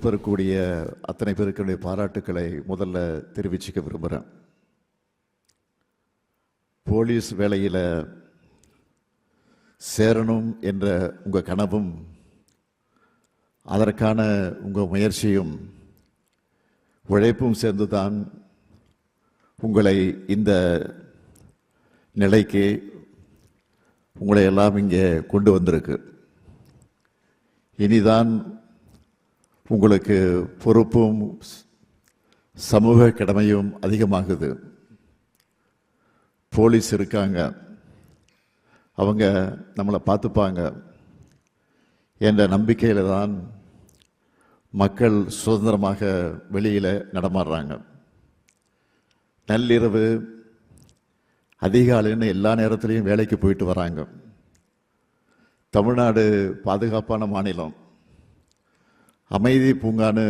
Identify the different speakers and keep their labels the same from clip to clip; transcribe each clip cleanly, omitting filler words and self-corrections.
Speaker 1: பெறக்கூடிய அத்தனை பேருக்குடைய பாராட்டுக்களை முதல்ல தெரிவிச்சுக்க விரும்புகிறேன். போலீஸ் வேலையில் சேரணும் என்ற உங்கள் கனவும் அதற்கான உங்கள் முயற்சியும் உழைப்பும் சேர்ந்துதான் உங்களை இந்த நிலைக்கு உங்களை எல்லாம் இங்கே கொண்டு வந்திருக்கு. இனிதான் உங்களுக்கு பொறுப்பும் சமூக கடமையும் அதிகமாகுது. போலீஸ் இருக்காங்க, அவங்க நம்மளை பார்த்துப்பாங்க என்ற நம்பிக்கையில் தான் மக்கள் சுதந்திரமாக வெளியில் நடமாடுறாங்க. நள்ளிரவு அதிகாலைன்னு எல்லா நேரத்துலையும் வேலைக்கு போயிட்டு வராங்க. தமிழ்நாடு பாதுகாப்பான மாநிலம், அமைதி பூங்கான்னு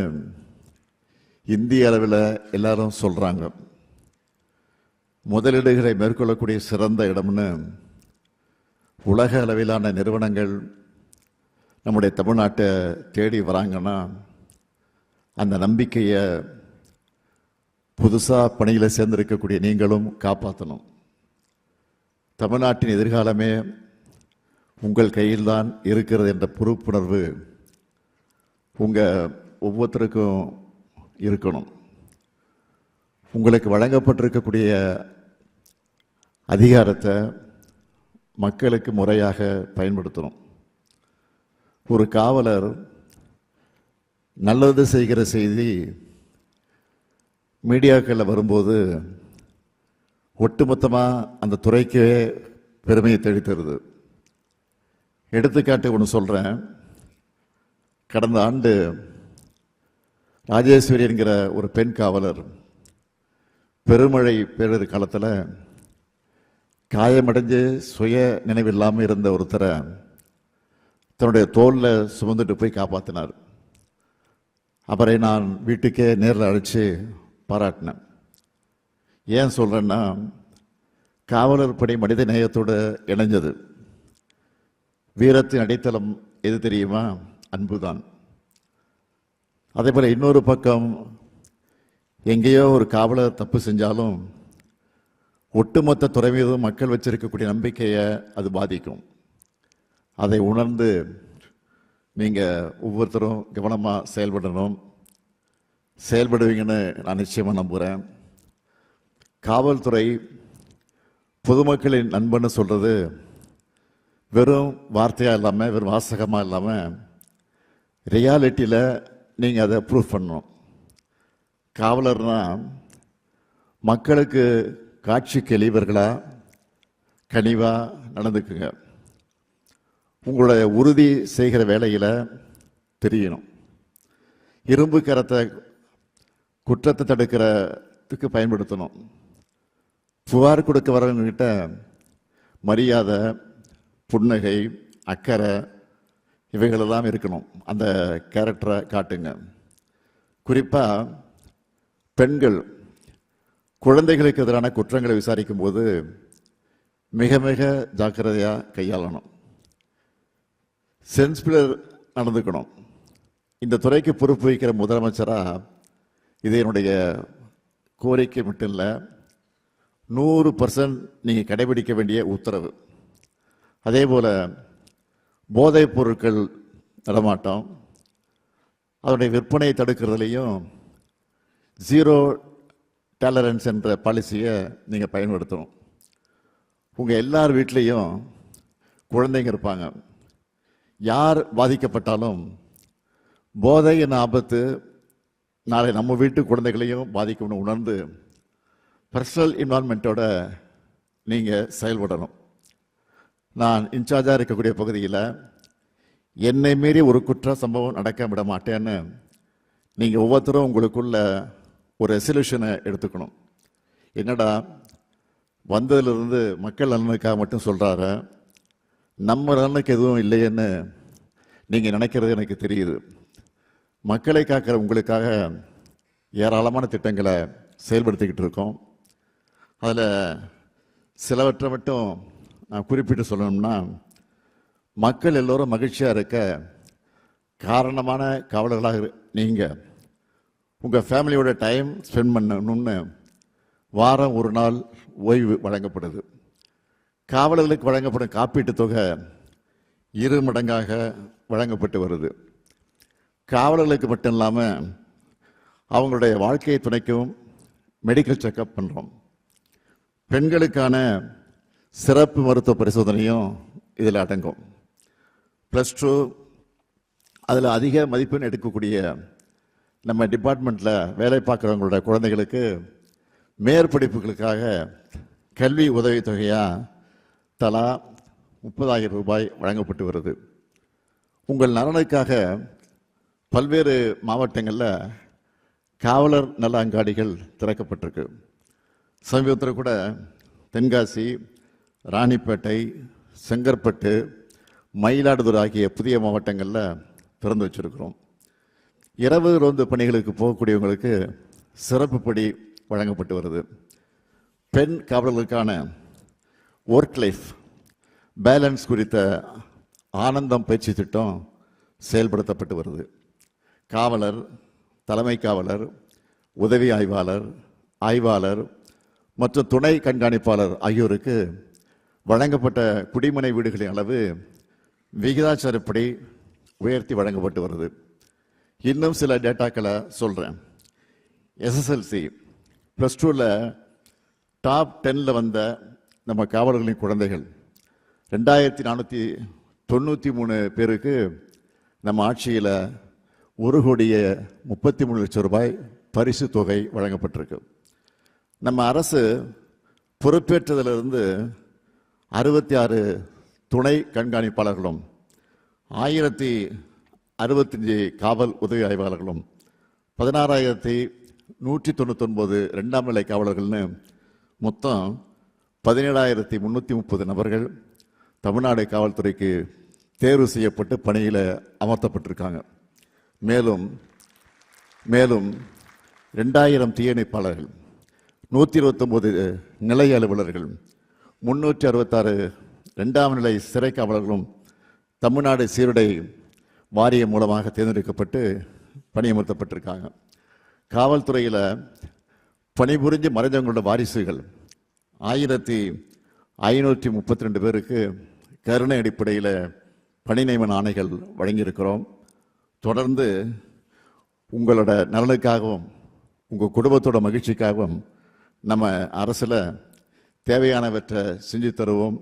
Speaker 1: இந்திய அளவில் எல்லாரும் சொல்கிறாங்க. முதலீடுகளை மேற்கொள்ளக்கூடிய சிறந்த இடம்னு உலக அளவிலான நிறுவனங்கள் நம்முடைய தமிழ்நாட்டை தேடி வராங்கன்னா அந்த நம்பிக்கையை புதுசாக பணியில் சேர்ந்திருக்கக்கூடிய நீங்களும் காப்பாற்றணும். தமிழ்நாட்டின் எதிர்காலமே உங்கள் கையில்தான் இருக்கிறது என்ற பொறுப்புணர்வு உங்கள் ஒவ்வொருத்தருக்கும் இருக்கணும். உங்களுக்கு வழங்கப்பட்டிருக்கக்கூடிய அதிகாரத்தை மக்களுக்கு முறையாக பயன்படுத்தணும். ஒரு காவலர் நல்லது செய்கிற செய்தி மீடியாக்களில் வரும்போது ஒட்டுமொத்தமாக அந்த துறைக்கே பெருமையை தெளித்தருது. எடுத்துக்காட்டு ஒன்று சொல்கிறேன். கடந்த ஆண்டு ராஜேஸ்வரி என்கிற ஒரு பெண் காவலர் பெருமழை பேரிடர் காலத்தில் காயமடைஞ்சு சுய நினைவில்லாமல் இருந்த ஒருத்தரை தன்னுடைய தோளில் சுமந்துட்டு போய் காப்பாற்றினார். அவரை நான் வீட்டுக்கே நேரில் அழைச்சி பாராட்டினேன். ஏன் சொல்கிறேன்னா, காவலர் பணி மனித நேயத்தோடு இணைஞ்சது. வீரத்தின் அடித்தளம் எது தெரியுமா? அன்புதான். அதே போல் இன்னொரு பக்கம் எங்கேயோ ஒரு காவலர் தப்பு செஞ்சாலும் ஒட்டுமொத்த துறை மீதும் மக்கள் வச்சிருக்கக்கூடிய நம்பிக்கையை அது பாதிக்கும். அதை உணர்ந்து நீங்கள் ஒவ்வொருத்தரும் கவனமாக செயல்படுவீங்கன்னு நான் நிச்சயமாக நம்புகிறேன். காவல்துறை பொதுமக்களின் நண்பன்னு சொல்கிறது வெறும் வார்த்தையாக இல்லாமல், வெறும் வாசகமாக இல்லாமல், ரியாலிட்டியில் நீங்கள் அதை ப்ரூஃப் பண்ணணும். காவலர்னா மக்களுக்கு காட்சிக்கு எளியவர்களாக கனிவாக நடந்துக்குங்க. உங்களுடைய உறுதி செய்கிற வேலையில் தெரியணும். இரும்பு கரத்தை குற்றத்தை தடுக்கிறதுக்கு பயன்படுத்தணும். புகார் கொடுக்க வரவங்கிட்ட மரியாதை, புன்னகை, அக்கறை இவைகளெல்லாம் இருக்கணும். அந்த கேரக்டரை காட்டுங்க. குறிப்பாக பெண்கள் குழந்தைகளுக்கு எதிரான குற்றங்களை விசாரிக்கும் போது மிக மிக ஜாக்கிரதையாக கையாளணும். சென்சிபிள் நடந்துக்கணும். இந்த துறைக்கு பொறுப்பு வைக்கிற முதலமைச்சராக இது என்னுடைய கோரிக்கை மட்டும் இல்லை, 100% நீங்கள் கடைபிடிக்க வேண்டிய உத்தரவு. அதே போல் போதைப் பொருட்கள் நடமாட்டம், அதனுடைய விற்பனையை தடுக்கிறதுலையும் 0 டாலரன்ஸ் என்ற பாலிசியை நீங்கள் பயன்படுத்தணும். உங்கள் எல்லார் வீட்லேயும் குழந்தைங்க இருப்பாங்க. யார் பாதிக்கப்பட்டாலும் போதை என்ன ஆபத்து நாளை நம்ம வீட்டு குழந்தைகளையும் பாதிக்கும்னு உணர்ந்து பர்சனல் இன்வால்மெண்ட்டோட நீங்கள் செயல்படணும். நான் இன்சார்ஜாக இருக்கக்கூடிய பகுதியில் என்னை மீறி ஒரு குற்ற சம்பவம் நடக்க விட மாட்டேன்னு நீங்கள் ஒவ்வொருத்தரும் உங்களுக்குள்ள ஒரு ரெசல்யூஷனை எடுத்துக்கணும். என்னடா வந்ததுலேருந்து மக்கள் நலனுக்காக மட்டும் சொல்கிறாரு, நம்ம நலனுக்கு எதுவும் இல்லைன்னு நீங்கள் நினைக்கிறது எனக்கு தெரியுது. மக்களை காக்கிற உங்களுக்காக ஏராளமான திட்டங்களை செயல்படுத்திக்கிட்டு இருக்கோம். அதில் சிலவற்றை மட்டும் நான் குறிப்பிட்டு சொல்லணும்னா, மக்கள் எல்லோரும் மகிழ்ச்சியாக இருக்க காரணமான காவலர்களாக நீங்கள் உங்கள் ஃபேமிலியோட டைம் ஸ்பெண்ட் பண்ணணும்னு வாரம் ஒரு நாள் ஓய்வு வழங்கப்படுது. காவலர்களுக்கு வழங்கப்படும் காப்பீட்டுத் தொகை 2 மடங்காக வழங்கப்பட்டு வருது. காவலர்களுக்கு மட்டும் இல்லாமல் அவங்களுடைய வாழ்க்கையை துணைக்கும் மெடிக்கல் செக்கப் பண்ணுறோம். பெண்களுக்கான சிறப்பு மருத்துவ பரிசோதனையும் இதில் அடங்கும். +2 அதில் அதிக மதிப்பெண் எடுக்கக்கூடிய நம்ம டிபார்ட்மெண்ட்டில் வேலை பார்க்குறவங்களோட குழந்தைகளுக்கு மேற்படிப்புகளுக்காக கல்வி உதவித்தொகையாக தலா 30,000 ரூபாய் வழங்கப்பட்டு வருது. உங்கள் நலனுக்காக பல்வேறு மாவட்டங்களில் காவலர் நல அங்காடிகள் திறக்கப்பட்டிருக்கு. சமீபத்தில் கூட தென்காசி, ராணிப்பேட்டை, செங்கற்பட்டு, மயிலாடுதுறை ஆகிய புதிய மாவட்டங்களில் திறந்து வச்சிருக்கிறோம். இரவு ரோந்து பணிகளுக்கு போகக்கூடியவங்களுக்கு சிறப்பு படி வழங்கப்பட்டு வருது. பெண் காவலர்களுக்கான ஒர்க் லைஃப் பேலன்ஸ் குறித்த ஆனந்தம் பயிற்சி திட்டம் செயல்படுத்தப்பட்டு வருது. காவலர், தலைமை காவலர், உதவி ஆய்வாளர், ஆய்வாளர் மற்றும் துணை கண்காணிப்பாளர் ஆகியோருக்கு வழங்கப்பட்ட குடிமனை வீடுகளின் அளவு விகிதாச்சாரப்படி உயர்த்தி வழங்கப்பட்டு வருது. இன்னும் சில டேட்டாக்களை சொல்கிறேன். எஸ்எஸ்எல்சி +2ல் டாப் 10ல் வந்த நம்ம காவலர்களின் குழந்தைகள் 2493 பேருக்கு நம்ம ஆட்சியில் 1,33,00,000 ரூபாய் பரிசு தொகை வழங்கப்பட்டிருக்கு. நம்ம அரசு பொறுப்பேற்றதிலிருந்து 66 துணை கண்காணிப்பாளர்களும் 1065 காவல் உதவி ஆய்வாளர்களும் 16,199 2ஆம் நிலை காவலர்கள்னு மொத்தம் 17,330 நபர்கள் தமிழ்நாடு காவல்துறைக்கு தேர்வு செய்யப்பட்டு பணியில் அமர்த்தப்பட்டிருக்காங்க. மேலும் 2000 தீயணைப்பாளர்கள், 129 நிலை அலுவலர்கள், 366 2ஆம் நிலை சிறை காவலர்களும் தமிழ்நாடு சீருடை வாரியம் மூலமாக தேர்ந்தெடுக்கப்பட்டு பணியமர்த்தப்பட்டிருக்காங்க. காவல்துறையில் பணிபுரிஞ்சு மறைந்தவங்களோட வாரிசுகள் 1532 பேருக்கு கருணை அடிப்படையில் பணி நியமன ஆணைகள் வழங்கியிருக்கிறோம். தொடர்ந்து உங்களோட நலனுக்காகவும் உங்கள் குடும்பத்தோட மகிழ்ச்சிக்காகவும் நம்ம அரசில் தேவையானவற்றை செஞ்சு தருவோம்.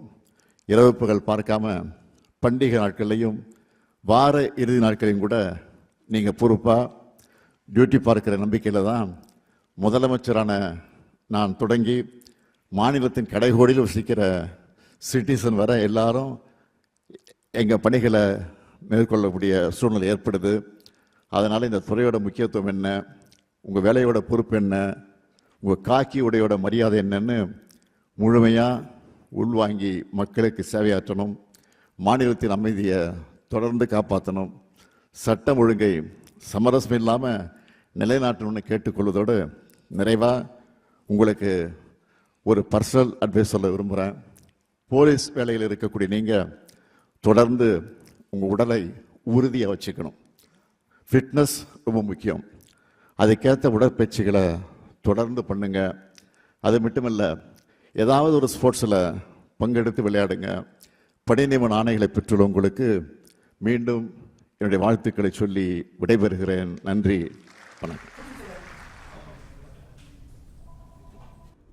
Speaker 1: இரவு பகல் பார்க்காம பண்டிகை நாட்கள்லையும் வார இறுதி நாட்களையும் கூட நீங்கள் பொறுப்பாக டியூட்டி பார்க்கிற நம்பிக்கையில் தான் முதலமைச்சரான நான் தொடங்கி மாநிலத்தின் கடைகோடியில் வசிக்கிற சிட்டிசன் வர எல்லாரும் எங்கள் பணிகளை மேற்கொள்ளக்கூடிய சூழ்நிலை ஏற்படுது. அதனால் இந்த துறையோட முக்கியத்துவம் என்ன, உங்கள் வேலையோட பொறுப்பு என்ன, உங்கள் காக்கி உடையோட மரியாதை என்னன்னு முழுமையாக உள்வாங்கி மக்களுக்கு சேவையாற்றணும். மாநிலத்தின் அமைதியை தொடர்ந்து காப்பாற்றணும். சட்டம் ஒழுங்கை சமரசம் இல்லாமல் நிலைநாட்டணும்னு கேட்டுக்கொள்வதோடு நிறைவாக உங்களுக்கு ஒரு பர்சனல் அட்வைஸ் சொல்ல விரும்புகிறேன். போலீஸ் வேலையில் இருக்கக்கூடிய நீங்கள் தொடர்ந்து உங்கள் உடலை உறுதியாக வச்சுக்கணும். ஃபிட்னஸ் ரொம்ப முக்கியம். அதுக்கேற்ற உடற்பயிற்சிகளை தொடர்ந்து பண்ணுங்க. அது மட்டுமல்ல, ஏதாவது ஒரு ஸ்போர்ட்ஸில் பங்கெடுத்து விளையாடுங்க. பணி நியமன ஆணைகளை பெற்றுள்ள உங்களுக்கு மீண்டும் என்னுடைய வாழ்த்துக்களை சொல்லி விடைபெறுகிறேன். நன்றி, வணக்கம்.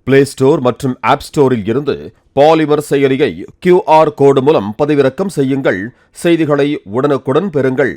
Speaker 2: பிளே ஸ்டோர் மற்றும் ஆப் ஸ்டோரில் இருந்து பாலிமர் செயலியை QR கோடு மூலம் பதிவிறக்கம் செய்யுங்கள். செய்திகளை உடனுக்குடன் பெறுங்கள்.